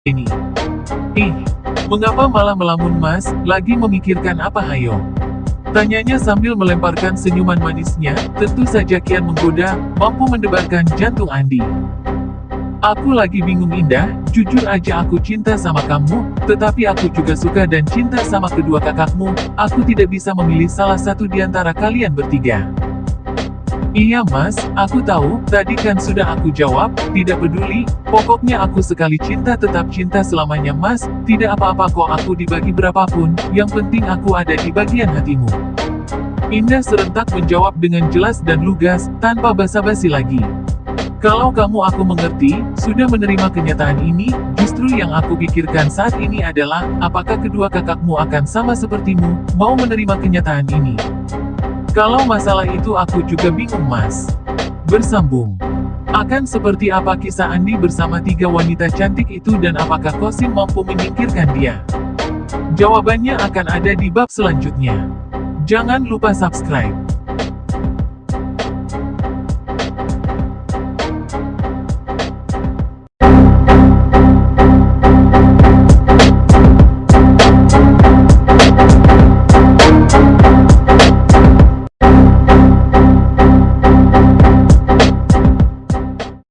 ini. Ih, mengapa malah melamun Mas, lagi memikirkan apa hayo? Tanyanya sambil melemparkan senyuman manisnya, tentu saja kian menggoda, mampu mendebarkan jantung Andi. Aku lagi bingung Indah, jujur aja aku cinta sama kamu, tetapi aku juga suka dan cinta sama kedua kakakmu, aku tidak bisa memilih salah satu di antara kalian bertiga. Iya Mas, aku tahu, tadi kan sudah aku jawab, tidak peduli, pokoknya aku sekali cinta tetap cinta selamanya Mas, tidak apa-apa kok aku dibagi berapapun, yang penting aku ada di bagian hatimu. Indah serentak menjawab dengan jelas dan lugas, tanpa basa-basi lagi. Kalau kamu aku mengerti, sudah menerima kenyataan ini, justru yang aku pikirkan saat ini adalah, apakah kedua kakakmu akan sama sepertimu, mau menerima kenyataan ini. Kalau masalah itu aku juga bingung Mas. Bersambung. Akan seperti apa kisah Andi bersama tiga wanita cantik itu dan apakah Kosim mampu menyingkirkan dia? Jawabannya akan ada di bab selanjutnya. Jangan lupa subscribe.